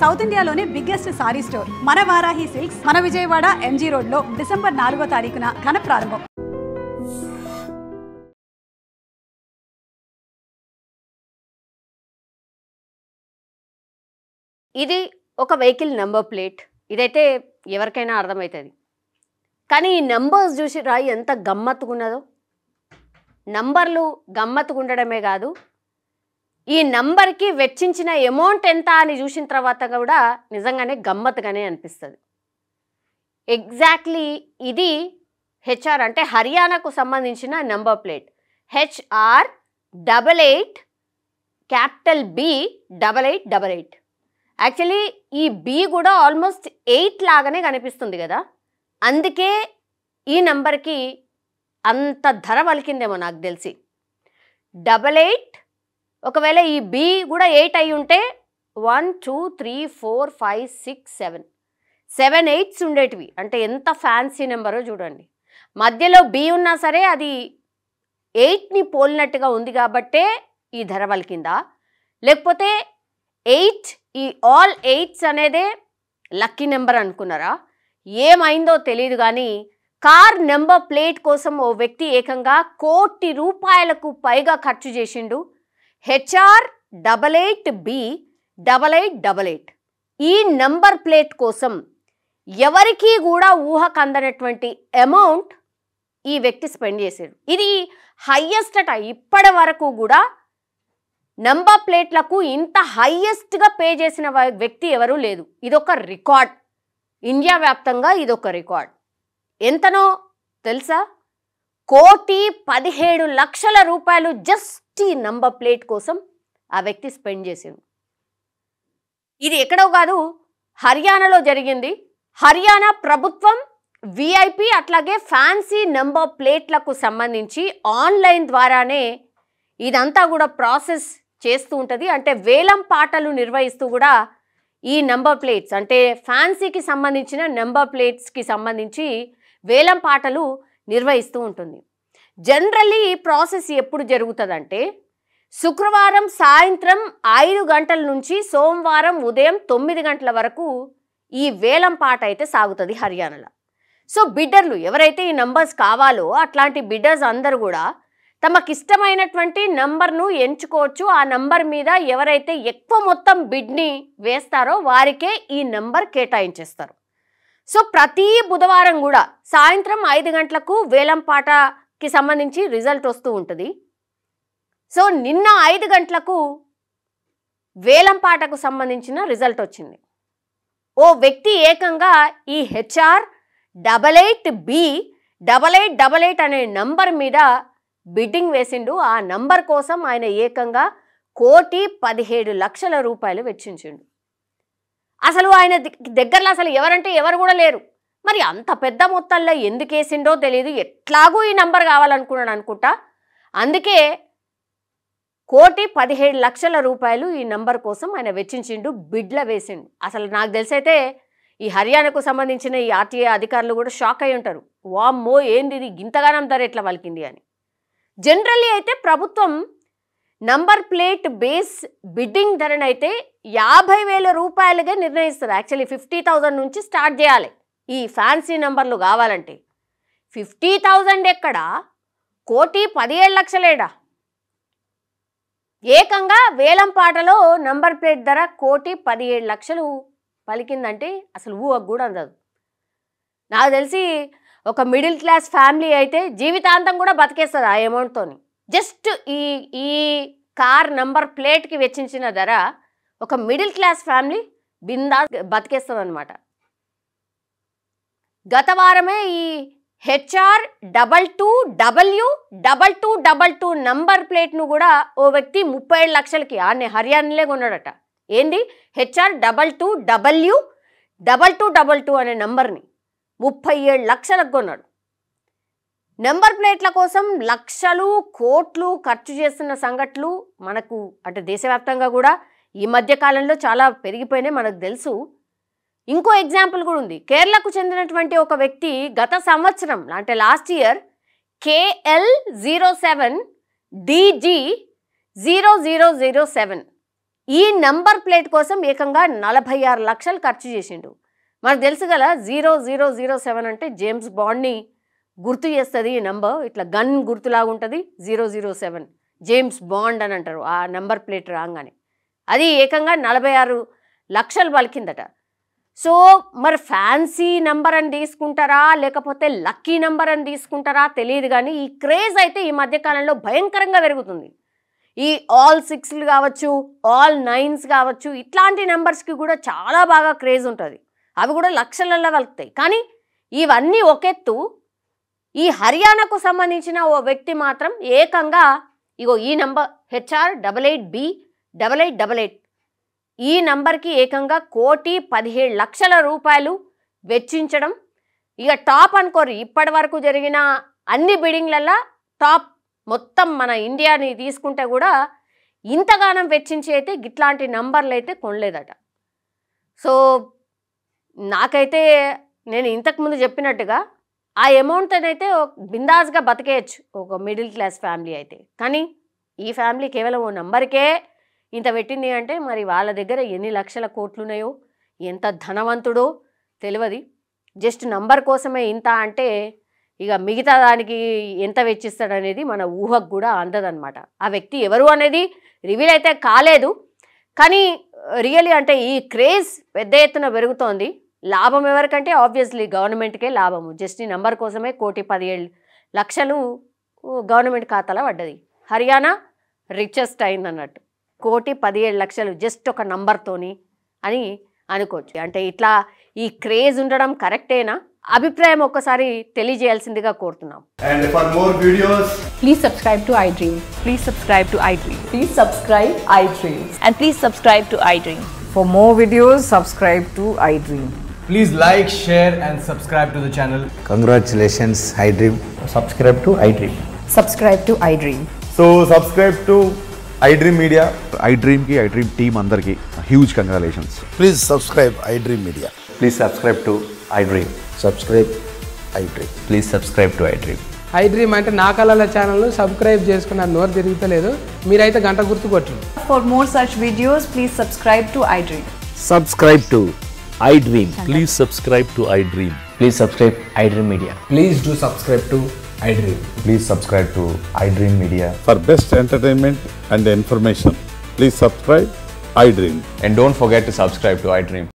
South ఇండియాలోనే biggest sorry store మన Varahi silks మన విజయవాడ ఎంజీ రోడ్ లో డిసెంబర్ 4వ తారీఖున ఘన ప్రారంభం. ఇది ఒక వెహికల్ నెంబర్ ప్లేట్. ఇదైతే ఎవరికైనా అర్థమవుతుంది. కానీ ఈ నెంబర్స్ చూసి రాయి ఎంత గమ్మత్తుకున్నదో. నంబర్లు గమ్మత్తుకుండడమే కాదు, ఈ నంబర్కి వెచ్చించిన అమౌంట్ ఎంత అని చూసిన తర్వాత కూడా నిజంగానే గమ్మత్తుగానే అనిపిస్తుంది. ఎగ్జాక్ట్లీ ఇది హెచ్ఆర్ అంటే హర్యానాకు సంబంధించిన number plate. HR88 capital B8888. Actually ఈ బి కూడా ఆల్మోస్ట్ 8 లాగానే కనిపిస్తుంది కదా, అందుకే ఈ నెంబర్కి అంత ధర పలికిందేమో నాకు తెలిసి. 88 ఒకవేళ ఈ బి కూడా 8 అయి ఉంటే 1 2 3 4 5 6 7 8s ఉండేటివి. అంటే ఎంత ఫ్యాన్సీ నెంబరో చూడండి. మధ్యలో బి ఉన్నా సరే అది 8ని పోలినట్టుగా ఉంది కాబట్టే ఈ ధర పలికిందా, లేకపోతే 8 ఈ ఆల్ 8s అనేదే లక్కీ నెంబర్ అనుకున్నారా? ఏమైందో తెలియదు. కానీ కార్ నెంబర్ ప్లేట్ కోసం ఓ వ్యక్తి ఏకంగా ₹1,00,00,000 పైగా ఖర్చు చేసిండు. HR88B8888. ఈ నెంబర్ ప్లేట్ కోసం ఎవరికీ కూడా ఊహకందనటువంటి అమౌంట్ ఈ వ్యక్తి స్పెండ్ చేశాడు. ఇది హైయెస్ట్ అట. ఇప్పటి వరకు కూడా నంబర్ ప్లేట్లకు ఇంత హైయెస్ట్గా పే చేసిన వ్యక్తి ఎవరూ లేదు. ఇదొక రికార్డ్. ఇండియా వ్యాప్తంగా ఇదొక రికార్డ్. ఎంతనో తెలుసా? ₹1,17,00,000 జస్ట్ ఈ నంబర్ ప్లేట్ కోసం ఆ వ్యక్తి స్పెండ్ చేసిండు. ఇది ఎక్కడో కాదు, హర్యానాలో జరిగింది. హర్యానా ప్రభుత్వం విఐపి అట్లాగే ఫ్యాన్సీ నంబర్ ప్లేట్లకు సంబంధించి ఆన్లైన్ ద్వారానే ఇదంతా కూడా ప్రాసెస్ చేస్తూ ఉంటుంది. అంటే వేలం పాటలు నిర్వహిస్తూ కూడా ఈ నెంబర్ ప్లేట్స్ అంటే ఫ్యాన్సీకి సంబంధించిన నెంబర్ ప్లేట్స్కి సంబంధించి వేలం పాటలు నిర్వహిస్తూ ఉంటుంది. జనరల్లీ ఈ ప్రాసెస్ ఎప్పుడు జరుగుతుందంటే శుక్రవారం సాయంత్రం 5 గంటల నుంచి సోమవారం ఉదయం 9 గంటల వరకు ఈ వేలం పాట అయితే సాగుతుంది హర్యానాలో. సో బిడ్డర్లు ఎవరైతే ఈ నంబర్స్ కావాలో అట్లాంటి బిడ్డర్స్ అందరూ కూడా తమకిష్టమైనటువంటి నంబర్ను ఎంచుకోవచ్చు. ఆ నంబర్ మీద ఎవరైతే ఎక్కువ మొత్తం బిడ్ని వేస్తారో వారికే ఈ నంబర్ కేటాయించేస్తారు. సో ప్రతి బుధవారం కూడా సాయంత్రం 5 గంటలకు వేలం పాటకి సంబంధించి రిజల్ట్ వస్తూ ఉంటుంది. సో నిన్న 5 గంటలకు వేలం పాటకు సంబంధించిన రిజల్ట్ వచ్చింది. ఓ వ్యక్తి ఏకంగా ఈ HR88B8888 అనే నంబర్ మీద బిడ్డింగ్ వేసిండు. ఆ నంబర్ కోసం ఆయన ఏకంగా ₹1,17,00,000 వెచ్చించిండు. అసలు ఆయన దగ్గరలో అసలు ఎవరంటే ఎవరు కూడా లేరు. మరి అంత పెద్ద మొత్తంలో ఎందుకు వేసిండో తెలియదు. ఎట్లాగూ ఈ నంబర్ కావాలనుకున్నాడు అనుకుంటా. అందుకే ₹1,17,00,000 ఈ నంబర్ కోసం ఆయన వెచ్చించిండు, బిడ్ల వేసిండు. అసలు నాకు తెలిసైతే ఈ హర్యానాకు సంబంధించిన ఈ ఆర్టీఏ అధికారులు కూడా షాక్ అయి ఉంటారు. వామ్మో ఏంది ఇది, ఇంతగానం ధర ఎట్లా పలికింది అని. జనరల్లీ అయితే ప్రభుత్వం నంబర్ ప్లేట్ బేస్ బిడ్డింగ్ ధరనైతే ₹50,000గా నిర్ణయిస్తుంది. యాక్చువల్లీ 50,000 నుంచి స్టార్ట్ చేయాలి ఈ ఫ్యాన్సీ నంబర్లు కావాలంటే. 50,000 ఎక్కడా, ₹1,17,00,000 ఏకంగా వేలం పాటలో నంబర్ ప్లేట్ ధర ₹1,17,00,000 పలికిందంటే అసలు ఊహకు కూడా అందదు. నాకు తెలిసి ఒక మిడిల్ క్లాస్ ఫ్యామిలీ అయితే జీవితాంతం కూడా బతికేస్తుంది ఆ అమౌంట్తో. జస్ట్ ఈ కార్ నంబర్ ప్లేట్కి వెచ్చించిన ధర ఒక మిడిల్ క్లాస్ ఫ్యామిలీ బిందా బతికేస్తుంది అనమాట. గత వారమే ఈ HR22W2222 నంబర్ ప్లేట్ను కూడా ఓ వ్యక్తి 37 లక్షలకి ఆన్నే హర్యానాలే కొన్నాడట. ఏంది HR22W2222 అనే నంబర్ని 37 లక్షలకు కొన్నాడు. నెంబర్ ప్లేట్ల కోసం లక్షలు కోట్లు ఖర్చు చేస్తున్న సంఘటనలు మనకు అంటే దేశవ్యాప్తంగా కూడా ఈ మధ్య కాలంలో చాలా పెరిగిపోయినాయి, మనకు తెలుసు. ఇంకో ఎగ్జాంపుల్ కూడా ఉంది. కేరళకు చెందినటువంటి ఒక వ్యక్తి గత సంవత్సరం అంటే లాస్ట్ ఇయర్ KL07DG0007 ఈ నంబర్ ప్లేట్ కోసం ఏకంగా 46 లక్షలు ఖర్చు చేసిండు. మనకు తెలుసు కదా 0007 అంటే జేమ్స్ బాండ్ని గుర్తు చేస్తుంది ఈ నంబర్. ఇట్లా గన్ గుర్తులాగా ఉంటుంది 007 జేమ్స్ బాండ్ అని అంటారు ఆ నంబర్ ప్లేట్ రాగానే. అది ఏకంగా 46 లక్షలు పలికిందట. సో మరి ఫ్యాన్సీ నంబర్ అని తీసుకుంటారా లేకపోతే లక్కీ నంబర్ అని తీసుకుంటారా తెలియదు, కానీ ఈ క్రేజ్ అయితే ఈ మధ్యకాలంలో భయంకరంగా పెరుగుతుంది. ఈ ఆల్ 6లు కావచ్చు, ఆల్ 9s కావచ్చు, ఇట్లాంటి నెంబర్స్కి కూడా చాలా బాగా క్రేజ్ ఉంటుంది. అవి కూడా లక్షలలో వెళ్తాయి. కానీ ఇవన్నీ ఒకెత్తు, ఈ హర్యానాకు సంబంధించిన ఓ వ్యక్తి మాత్రం ఏకంగా ఇగో ఈ నంబర్ HR88B8888 ఈ నంబర్కి ఏకంగా 1,17,00,000 రూపాయలు వెచ్చించడం ఇక టాప్ అనుకోరు. ఇప్పటి వరకు జరిగిన అన్ని బిడ్డింగ్లల్లో టాప్. మొత్తం మన ఇండియాని తీసుకుంటే కూడా ఇంతగానం వెచ్చించి అయితే ఇట్లాంటి నంబర్లు అయితే కొనలేదట. సో నాకైతే నేను ఇంతకుముందు చెప్పినట్టుగా ఆ అమౌంట్ అయితే బిందాస్గా బతికేయచ్చు ఒక మిడిల్ క్లాస్ ఫ్యామిలీ అయితే. కానీ ఈ ఫ్యామిలీ కేవలం ఓ నంబర్కే ఇంత పెట్టింది అంటే మరి వాళ్ళ దగ్గర ఎన్ని లక్షల కోట్లు ఉన్నాయో, ఎంత ధనవంతుడో తెలియదు. జస్ట్ నంబర్ కోసమే ఇంత అంటే ఇక మిగతా దానికి ఎంత వెచ్చిస్తాడనేది మన ఊహకు కూడా అందదన్నమాట. ఆ వ్యక్తి ఎవరు అనేది రివీల్ అయితే కాలేదు. కానీ రియలీ అంటే ఈ క్రేజ్ పెద్ద ఎత్తున పెరుగుతోంది. లాభం ఎవరికంటే ఆబ్వియస్లీ గవర్నమెంట్కే లాభము. జస్ట్ ఈ నంబర్ కోసమే 1,17,00,000 గవర్నమెంట్ ఖాతాలో పడ్డది. హర్యానా రిచెస్ట్ అయిందన్నట్టు. 1,17,00,000 జస్ట్ ఒక నంబర్తోని అని అనుకోవచ్చు. అంటే ఇట్లా ఈ క్రేజ్ ఉండడం కరెక్టేనా? అభిప్రాయం ఒక్కసారి తెలియజేయాల్సిందిగా కోరుతున్నాం. And for more videos, Please subscribe to iDream. Please subscribe to iDream. Please subscribe iDream. And please subscribe to iDream. For more videos, subscribe to iDream. please like, share and subscribe to the channel. Congratulations, iDream. Subscribe to iDream. Subscribe to iDream. So subscribe to iDream Media. iDream ki iDream team andarki huge congratulations. Please subscribe iDream Media. Please subscribe to iDream. Subscribe iDream. Please subscribe to iDream. iDream అంటే నా కళల ఛానల్ను subscribe చేసుకున్నారు. నోరు తిరుగుతలేదు, మీరైతే గంట గుర్తు కొట్టండి. For more such videos, please subscribe to iDream. Subscribe to iDream. Please subscribe to iDream. Please subscribe iDream Media. Please do subscribe to iDream. Please subscribe to iDream Media. For best entertainment and information, please subscribe iDream. And don't forget to subscribe to iDream.